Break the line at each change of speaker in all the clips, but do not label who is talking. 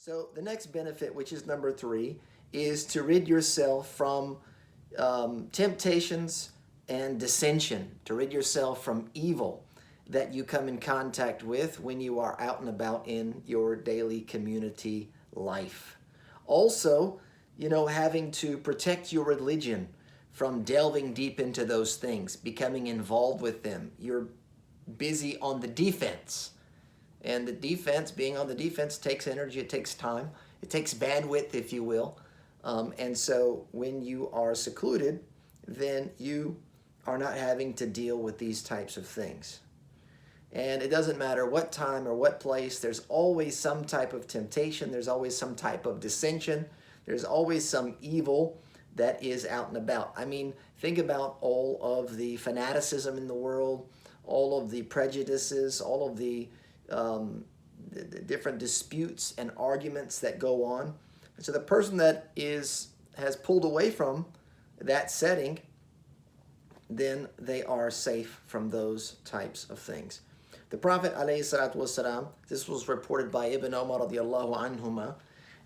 So the next benefit, which is number 3, is to rid yourself from temptations and dissension, to rid yourself from evil that you come in contact with when you are out and about in your daily community life. Also, having to protect your religion from delving deep into those things, becoming involved with them. You're busy on the defense. And the defense, being on the defense, takes energy, it takes time, it takes bandwidth, if you will. And so when you are secluded, then you are not having to deal with these types of things. And it doesn't matter what time or what place, there's always some type of temptation, there's always some type of dissension, there's always some evil that is out and about. I mean, think about all of the fanaticism in the world, all of the prejudices, all of the different disputes and arguments that go on. And so the person that has pulled away from that setting, then they are safe from those types of things. The Prophet ﷺ, this was reported by Ibn Umar radiallahu anhuma,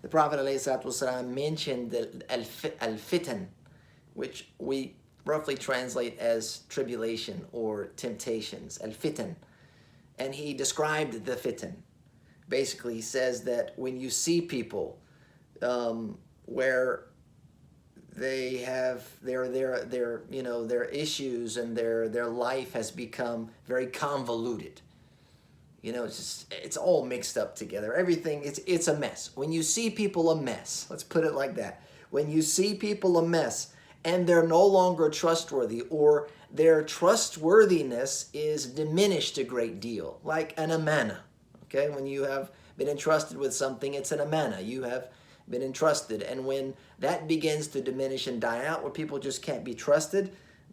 the Prophet ﷺ mentioned the al-fitan, which we roughly translate as tribulation or temptations, al-fitan. And he described the fitan. Basically, he says that when you see people where they have their issues and their life has become very convoluted. It's all mixed up together. Everything, it's a mess. When you see people a mess, let's put it like that. When you see people a mess and they're no longer trustworthy, or their trustworthiness is diminished a great deal, like an amana. Okay, when you have been entrusted with something, it's an amana. You have been entrusted, and when that begins to diminish and die out, where people just can't be trusted,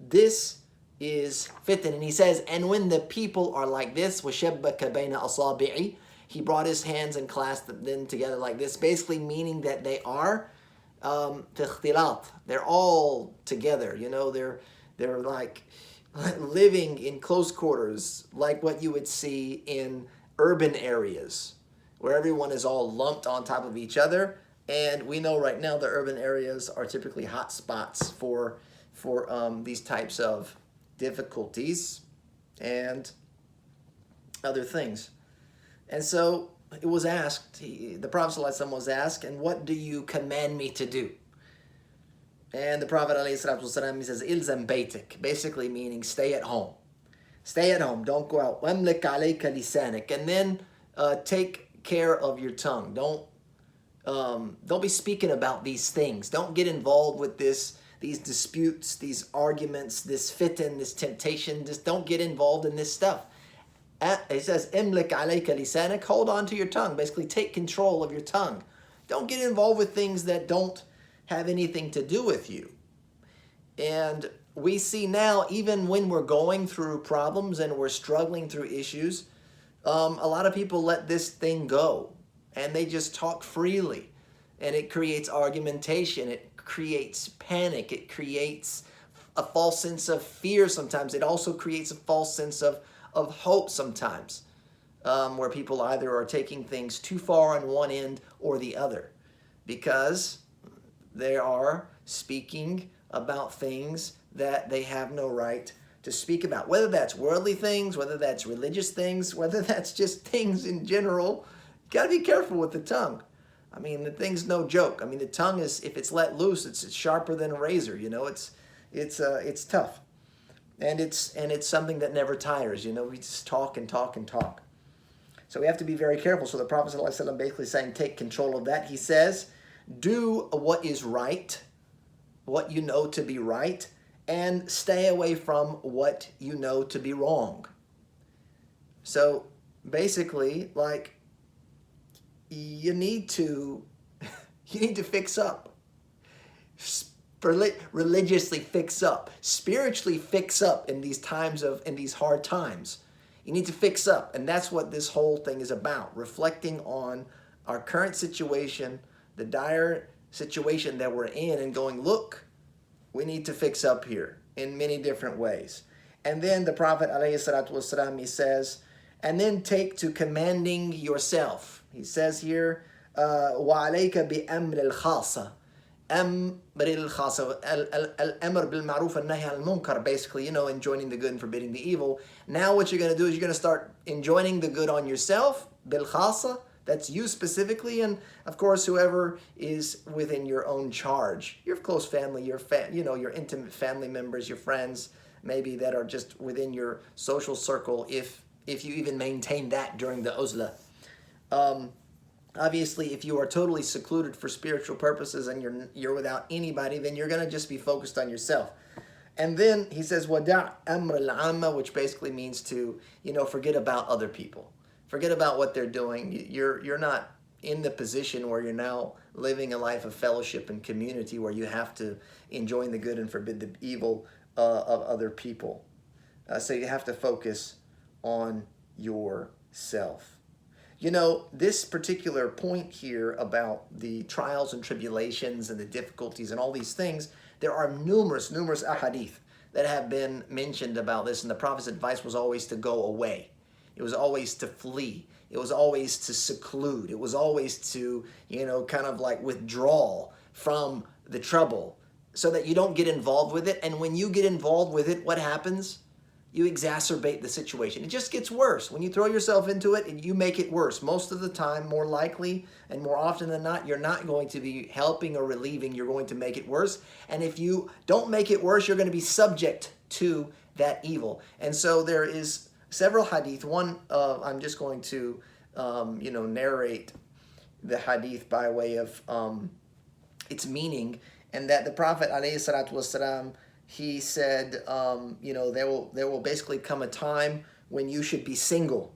this is fitan. And he says, and when the people are like this, وَشَبَّكَ بَيْنَ أَصَابِعِ, he brought his hands and clasped them together like this, basically meaning that they are تختلاط. They're all together. They're like living in close quarters, like what you would see in urban areas, where everyone is all lumped on top of each other. And we know right now the urban areas are typically hot spots for these types of difficulties and other things. And so it was asked, the Prophet ﷺ was asked, and what do you command me to do? And the Prophet ﷺ, he says, ilzam baytik, basically meaning stay at home. Stay at home, don't go out. وَامْلِكْ عَلَيْكَ لِسَانِكَ, and then take care of your tongue. Don't be speaking about these things. Don't get involved with these disputes, these arguments, this fitan, this temptation. Just don't get involved in this stuff. He says, "Imlik alayka lisanak," hold on to your tongue. Basically, take control of your tongue. Don't get involved with things that don't have anything to do with you. And we see now, even when we're going through problems and we're struggling through issues, a lot of people let this thing go. And they just talk freely. And it creates argumentation. It creates panic. It creates a false sense of fear sometimes. It also creates a false sense of hope sometimes, where people either are taking things too far on one end or the other, because they are speaking about things that they have no right to speak about, whether that's worldly things, whether that's religious things, whether that's just things in general. You got to be careful with the tongue. I mean, the thing's no joke. I mean, the tongue is, if it's let loose, it's sharper than a razor. It's tough. And it's something that never tires. We just talk and talk and talk. So we have to be very careful. So the Prophet ﷺ basically saying, take control of that. He says, do what is right, what you know to be right, and stay away from what you know to be wrong. So basically, like, you need to fix up. Religiously fix up, spiritually fix up in these hard times. You need to fix up, and that's what this whole thing is about, reflecting on our current situation, the dire situation that we're in, and going, look, we need to fix up here in many different ways. And then the Prophet ﷺ, he says, and then take to commanding yourself. He says here, وعليك بأمر الخاصة. أمر الخاصة. الأمر بالمعروف والنهي عن المنكر. Basically, enjoining the good and forbidding the evil. Now what you're going to do is you're going to start enjoining the good on yourself. بالخاصة. That's you specifically, and of course whoever is within your own charge, your close family, your intimate family members, your friends, maybe that are just within your social circle, if you even maintain that during the uzla. Obviously, if you are totally secluded for spiritual purposes and you're without anybody, then you're going to just be focused on yourself. And then he says wada' amr al-amma, which basically means to forget about other people. Forget about what they're doing. You're not in the position where you're now living a life of fellowship and community where you have to enjoin the good and forbid the evil of other people. So you have to focus on yourself. This particular point here about the trials and tribulations and the difficulties and all these things, there are numerous ahadith that have been mentioned about this, and the Prophet's advice was always to go away. It was always to flee. It was always to seclude. It was always to, kind of like withdraw from the trouble so that you don't get involved with it. And when you get involved with it, what happens? You exacerbate the situation. It just gets worse. When you throw yourself into it, and you make it worse. Most of the time, more likely and more often than not, you're not going to be helping or relieving. You're going to make it worse. And if you don't make it worse, you're going to be subject to that evil. And so there is several hadith. One, I'm just going to, narrate the hadith by way of its meaning, and that the Prophet ﷺ, he said, there will basically come a time when you should be single.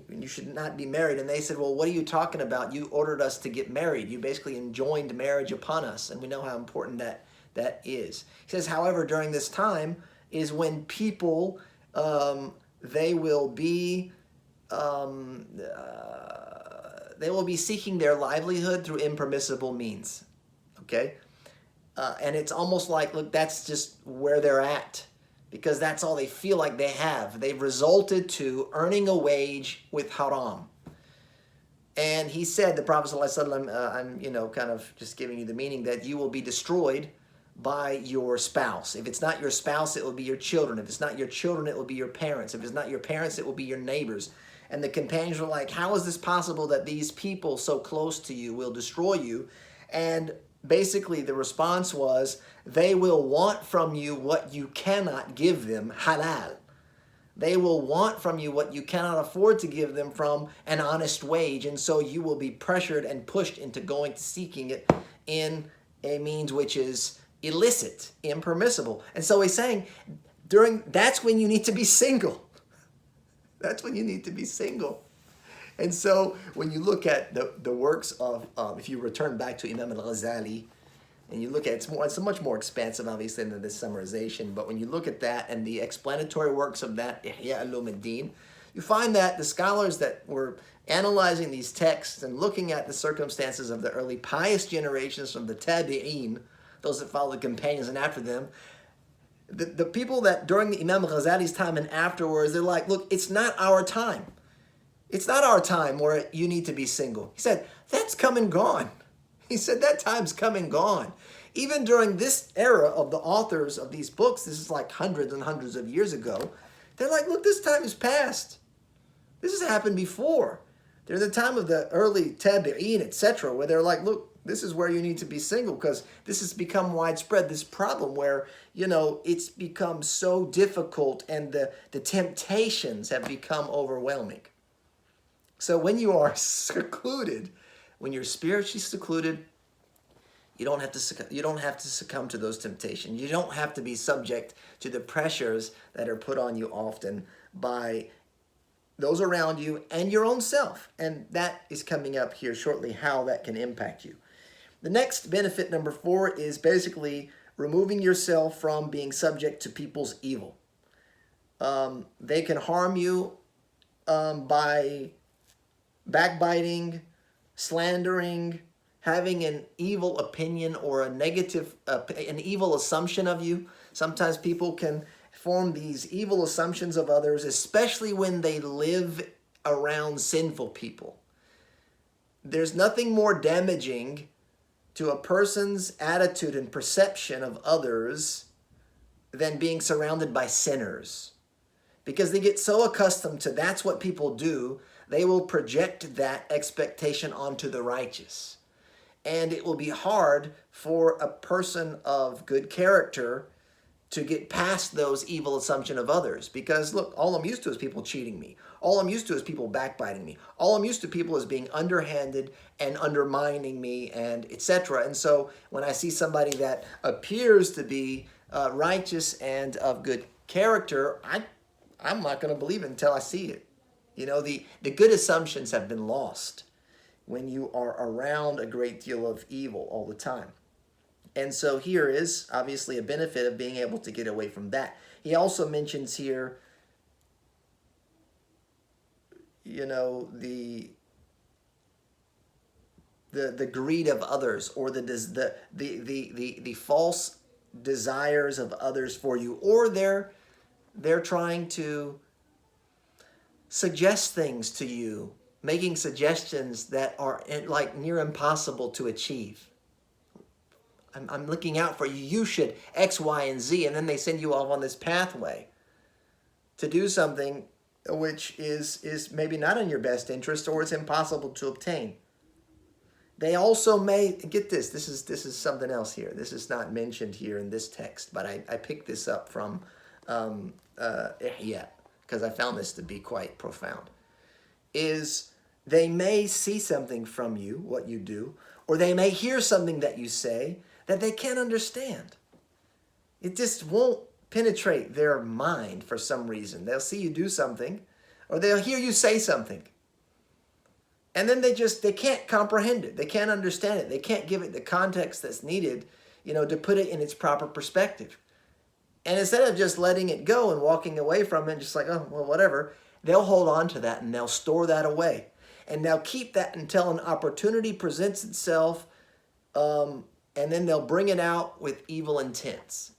You should not be married. And they said, well, what are you talking about? You ordered us to get married. You basically enjoined marriage upon us, and we know how important that is. He says, however, during this time is when people they will be seeking their livelihood through impermissible means. Okay, and it's almost like, look, that's just where they're at, because that's all they feel like they have. They've resulted to earning a wage with haram. And he said, the Prophet ﷺ, I'm kind of just giving you the meaning, that you will be destroyed by your spouse. If it's not your spouse, it will be your children. If it's not your children, it will be your parents. If it's not your parents, it will be your neighbors. And the companions were like, how is this possible that these people so close to you will destroy you? And basically the response was, they will want from you what you cannot give them, halal. They will want from you what you cannot afford to give them from an honest wage. And so you will be pressured and pushed into going to seeking it in a means which is illicit, impermissible. And so he's saying, that's when you need to be single. That's when you need to be single. And so when you look at the works of, if you return back to Imam al-Ghazali, and you look at it's much more expansive, obviously, than this summarization, but when you look at that and the explanatory works of that, Ihya Ulumuddin, you find that the scholars that were analyzing these texts and looking at the circumstances of the early pious generations from the Tabi'een, those that follow the companions and after them, the people that during the Imam Ghazali's time and afterwards, they're like, look, it's not our time. It's not our time where you need to be single. He said, that's come and gone. He said, that time's come and gone. Even during this era of the authors of these books, this is like hundreds and hundreds of years ago, they're like, look, this time is past. This has happened before. They're the time of the early Tabi'een, etc., where they're like, look, this is where you need to be single, because this has become widespread, this problem where, it's become so difficult and the temptations have become overwhelming. So when you are secluded, when you're spiritually secluded, you don't have to succumb to those temptations. You don't have to be subject to the pressures that are put on you often by those around you and your own self. And that is coming up here shortly, how that can impact you. The next benefit, number 4, is basically removing yourself from being subject to people's evil. They can harm you by backbiting, slandering, having an evil opinion or a negative, an evil assumption of you. Sometimes people can form these evil assumptions of others, especially when they live around sinful people. there's nothing more damaging to a person's attitude and perception of others than being surrounded by sinners. Because they get so accustomed to that's what people do, they will project that expectation onto the righteous. And it will be hard for a person of good character to get past those evil assumption of others. Because look, all I'm used to is people cheating me. All I'm used to is people backbiting me. All I'm used to people is being underhanded and undermining me, and etc. And so when I see somebody that appears to be righteous and of good character, I'm not going to believe it until I see it. You know, the good assumptions have been lost when you are around a great deal of evil all the time. And so here is obviously a benefit of being able to get away from that. He also mentions here, you know, the greed of others, or the false desires of others for you, or they're trying to suggest things to you, making suggestions that are like near impossible to achieve. I'm looking out for you. You should X, Y, and Z. And then they send you off on this pathway to do something which is maybe not in your best interest, or it's impossible to obtain. They also may, get this, this is something else here. This is not mentioned here in this text, but I picked this up from Ihya, because I found this to be quite profound. Is they may see something from you, what you do, or they may hear something that you say that they can't understand. It just won't penetrate their mind for some reason. They'll see you do something, or they'll hear you say something, and then they can't comprehend it. They can't understand it. They can't give it the context that's needed, you know, to put it in its proper perspective. And instead of just letting it go and walking away from it, just like, oh, well, whatever, they'll hold on to that and they'll store that away. And they'll keep that until an opportunity presents itself, and then they'll bring it out with evil intents.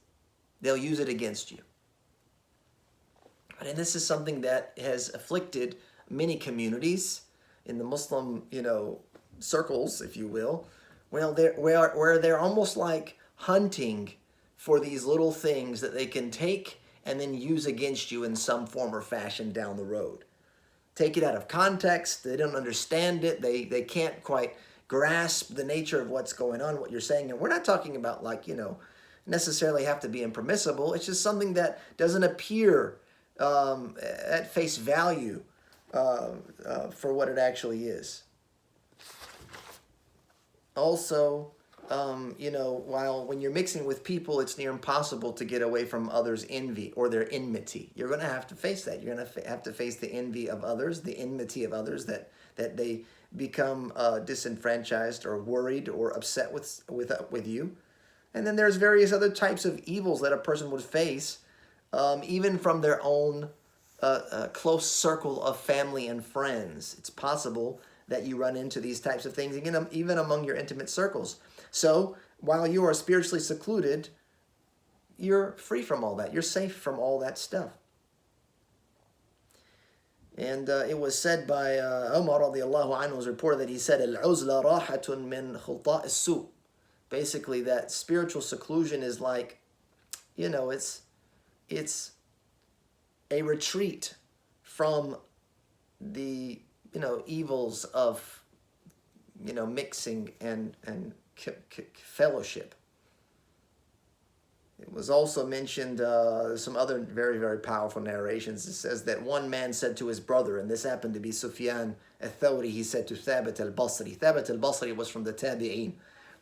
They'll use it against you. And this is something that has afflicted many communities in the Muslim, you know, circles, if you will, where they're almost like hunting for these little things that they can take and then use against you in some form or fashion down the road. Take it out of context. They don't understand it. They can't quite grasp the nature of what's going on, what you're saying. And we're not talking about, like, you know, necessarily have to be impermissible. It's just something that doesn't appear at face value for what it actually is. Also, you know, when you're mixing with people, it's near impossible to get away from others' envy or their enmity. You're going to have to face that. You're going to have to face the envy of others, the enmity of others, that they become disenfranchised or worried or upset with you. And then there's various other types of evils that a person would face, even from their own close circle of family and friends. It's possible that you run into these types of things, even among your intimate circles. So while you are spiritually secluded, you're free from all that. You're safe from all that stuff. And it was said by Umar radiallahu anhu, was reported that he said, "Al-uzla rahatun min khulta' as-su." Basically, that spiritual seclusion is like, you know, it's a retreat from the, you know, evils of, you know, mixing and fellowship. It was also mentioned, some other very, very powerful narrations. It says that one man said to his brother, and this happened to be Sufyan al-Thawri, he said to Thabit al-Basri. Thabit al-Basri was from the Tabi'een,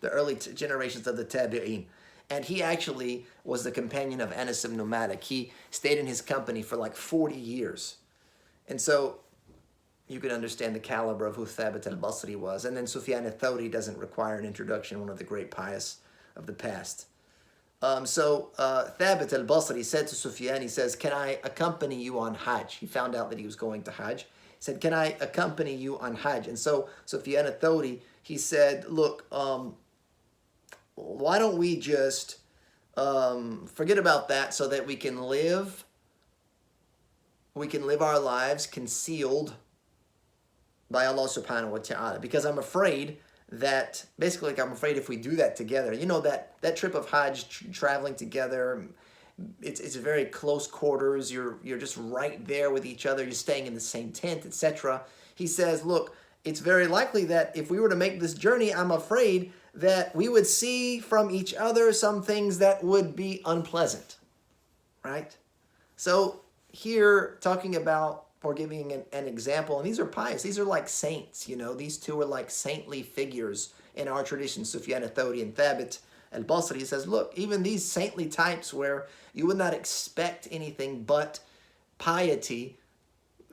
the early generations of the Tabi'een. And he actually was the companion of Anas ibn Malik. He stayed in his company for like 40 years. And so you can understand the caliber of who Thabit al-Basri was. And then Sufyan al-Thawri doesn't require an introduction, one of the great pious of the past. So Thabit al-Basri said to Sufyan, he says, "Can I accompany you on Hajj?" He found out that he was going to Hajj. He said, "Can I accompany you on Hajj?" And so Sufyan al-Thawri, he said, "Look, why don't we just forget about that so that we can live our lives concealed by Allah subhanahu wa ta'ala, because I'm afraid that, basically, like, I'm afraid if we do that together, you know, that trip of Hajj, traveling together, it's very close quarters. You're just right there with each other. You're staying in the same tent, etc. He says, look, it's very likely that if we were to make this journey, I'm afraid that we would see from each other some things that would be unpleasant, right? So here, talking about, or giving an example, and these are pious, these are like saints, you know, these two are like saintly figures in our tradition. Sufyan al-Thawri and Thabit al-Basri says, look, even these saintly types where you would not expect anything but piety,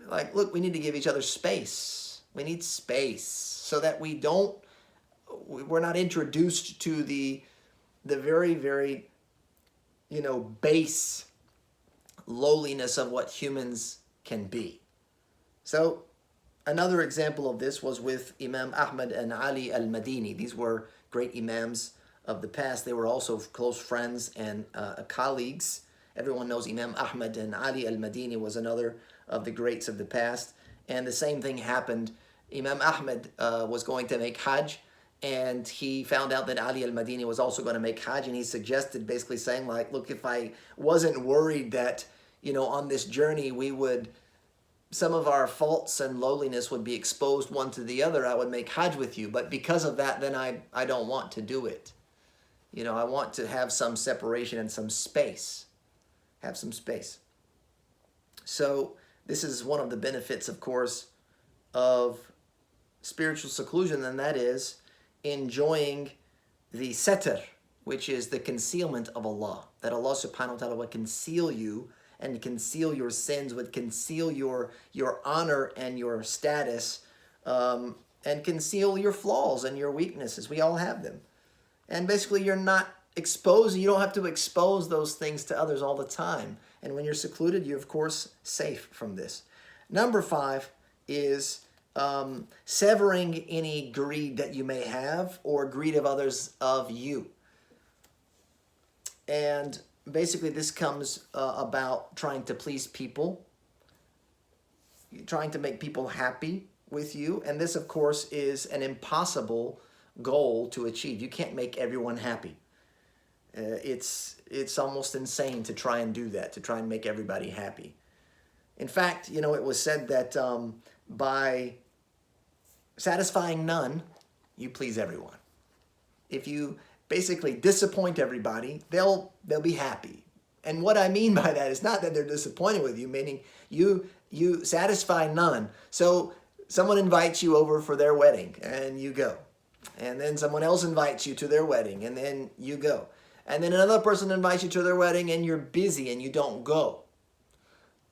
like, look, we need to give each other space. We need space so that we're not introduced to the very, very, you know, base lowliness of what humans can be. So another example of this was with Imam Ahmad and Ali al-Madini. These were great imams of the past. They were also close friends and colleagues. Everyone knows Imam Ahmad, and Ali al-Madini was another of the greats of the past. And the same thing happened. Imam Ahmad was going to make Hajj, and he found out that Ali al-Madini was also going to make Hajj, and he suggested, basically saying, like, look, if I wasn't worried that, you know, on this journey some of our faults and lowliness would be exposed one to the other, I would make Hajj with you. But because of that, then I don't want to do it. You know, I want to have some separation and some space. Have some space. So this is one of the benefits, of course, of spiritual seclusion, and that is enjoying the satr, which is the concealment of Allah. That Allah subhanahu wa ta'ala would conceal you and conceal your sins, would conceal your honor and your status, and conceal your flaws and your weaknesses. We all have them. And basically you're not exposed, you don't have to expose those things to others all the time. And when you're secluded, you're of course safe from this. Number 5 is severing any greed that you may have, or greed of others of you. And basically this comes about trying to please people, trying to make people happy with you. And this, of course, is an impossible goal to achieve. You can't make everyone happy. It's almost insane to try and do that, to try and make everybody happy. In fact, you know, it was said that by satisfying none, you please everyone. If you basically disappoint everybody, they'll be happy. And what I mean by that is not that they're disappointed with you, meaning you satisfy none. So someone invites you over for their wedding and you go. And then someone else invites you to their wedding and then you go. And then another person invites you to their wedding and you're busy and you don't go.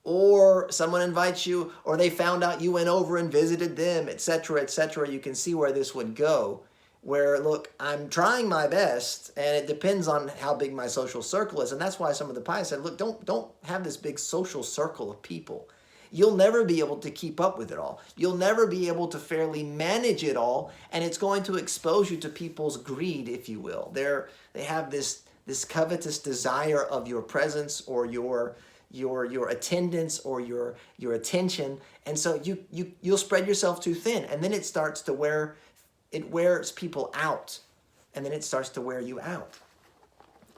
Or someone invites you, or they found out you went over and visited them, etc., etc. You can see where this would go. Where, look, I'm trying my best, and it depends on how big my social circle is. And that's why some of the pious said, look, don't have this big social circle of people. You'll never be able to keep up with it all. You'll never be able to fairly manage it all, and it's going to expose you to people's greed, if you will. They have this covetous desire of your presence or your attendance or your attention, and so you'll spread yourself too thin, and then it starts to wears people out, and then it starts to wear you out.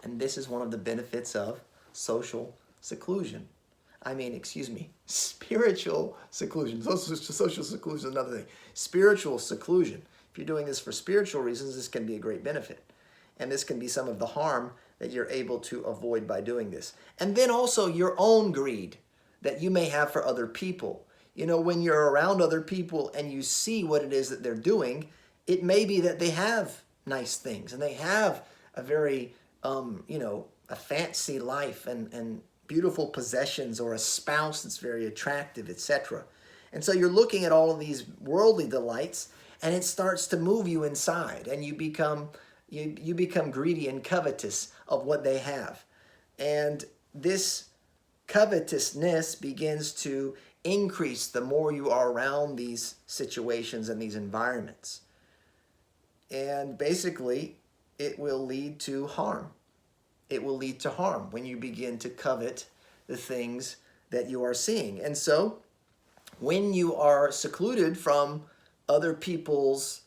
And this is one of the benefits of social seclusion. Spiritual seclusion. Social seclusion is another thing. Spiritual seclusion. If you're doing this for spiritual reasons, this can be a great benefit. And this can be some of the harm that you're able to avoid by doing this. And then also your own greed that you may have for other people. You know, when you're around other people and you see what it is that they're doing, it may be that they have nice things and they have a very, a fancy life and beautiful possessions, or a spouse that's very attractive, etc. And so you're looking at all of these worldly delights, and it starts to move you inside, and you become greedy and covetous of what they have. And this covetousness begins to increase the more you are around these situations and these environments. And basically, it will lead to harm. It will lead to harm when you begin to covet the things that you are seeing. And so, when you are secluded from other people's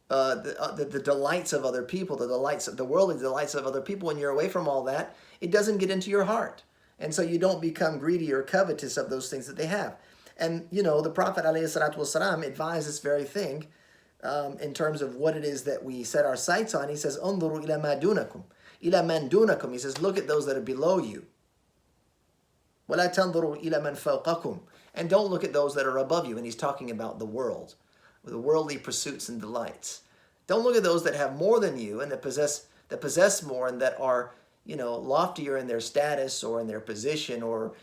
the delights of other people, the delights of the worldly delights of other people. When you're away from all that, it doesn't get into your heart, and so you don't become greedy or covetous of those things that they have. And the Prophet ﷺ advised this very thing in terms of what it is that we set our sights on. He says, "Unzuru ila ma dunakum, ila man dunakum." He says, look at those that are below you. وَلَا تَنْظُرُوا إِلَى مَنْ فَوْقَكُمْ. And don't look at those that are above you. And he's talking about the world, the worldly pursuits and delights. Don't look at those that have more than you and that possess more and that are, loftier in their status or in their position. Or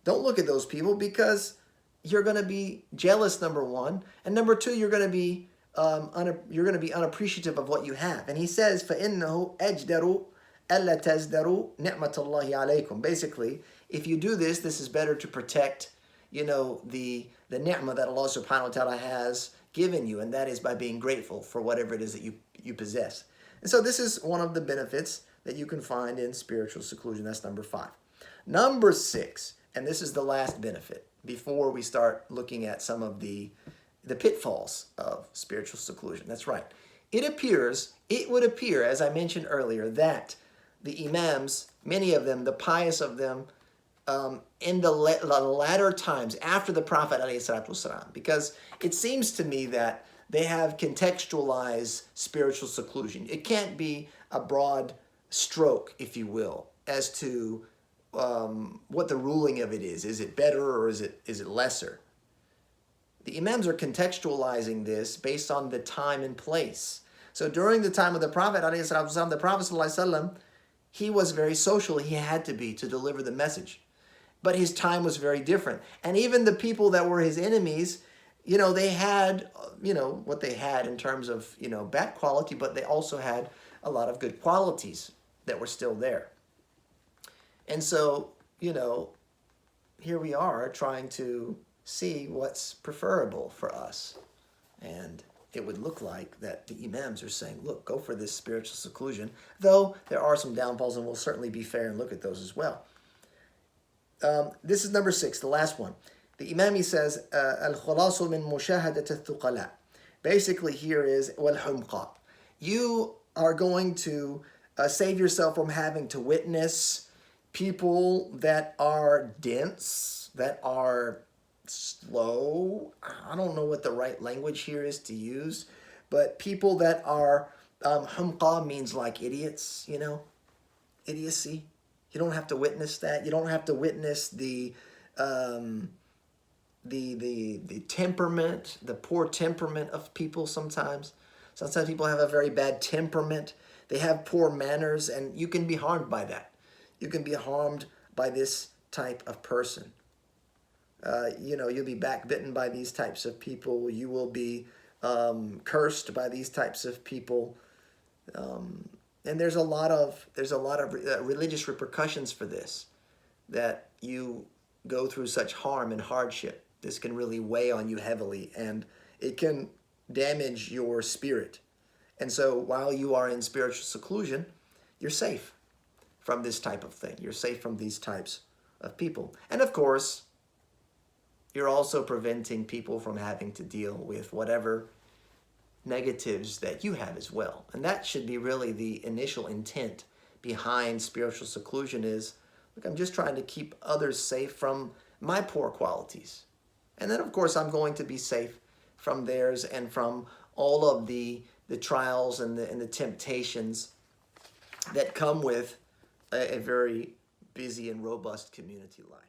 don't look at those people, because you're going to be jealous, number one, and number two, you're going to be unappreciative of what you have. And he says, فَإِنَّهُ أَجْدَرُ أَلَّا تَزْدَرُوا نِعْمَةَ اللَّهِ عَلَيْكُمْ. Basically, if you do this, this is better to protect, the ni'mah that Allah subhanahu wa ta'ala has given you, and that is by being grateful for whatever it is that you possess. And so this is one of the benefits that you can find in spiritual seclusion. That's number 5. Number 6, and this is the last benefit before we start looking at some of the pitfalls of spiritual seclusion. That's right. It would appear, as I mentioned earlier, that the imams, many of them, the pious of them, in the latter times after the Prophet ﷺ, because it seems to me that they have contextualized spiritual seclusion. It can't be a broad stroke, if you will, as to what the ruling of it is. Is it better or is it lesser? The imams are contextualizing this based on the time and place. So during the time of the Prophet ﷺ, the Prophet ﷺ, he was very social. He had to be to deliver the message. But his time was very different. And even the people that were his enemies, they had, what they had in terms of, bad quality, but they also had a lot of good qualities that were still there. And so, here we are trying to see what's preferable for us. And it would look like that the imams are saying, look, go for this spiritual seclusion, though there are some downfalls, and we'll certainly be fair and look at those as well. This is number 6, the last one. The imam, he says, al-khulasu min mushahadat al-thuqala. Basically here is wal-humqa. You are going to save yourself from having to witness people that are dense, that are slow. I don't know what the right language here is to use, but people that are, humqa means like idiots, idiocy. You don't have to witness that. You don't have to witness the temperament, the poor temperament of people sometimes. Sometimes people have a very bad temperament. They have poor manners, and you can be harmed by that. You can be harmed by this type of person. You'll be backbitten by these types of people. You will be cursed by these types of people. And there's a lot of religious repercussions for this, that you go through such harm and hardship. This can really weigh on you heavily, and it can damage your spirit. And so while you are in spiritual seclusion, you're safe from this type of thing. You're safe from these types of people. And of course, you're also preventing people from having to deal with whatever negatives that you have as well. And that should be really the initial intent behind spiritual seclusion is, look, I'm just trying to keep others safe from my poor qualities. And then, of course, I'm going to be safe from theirs and from all of the trials and the temptations that come with a very busy and robust community life.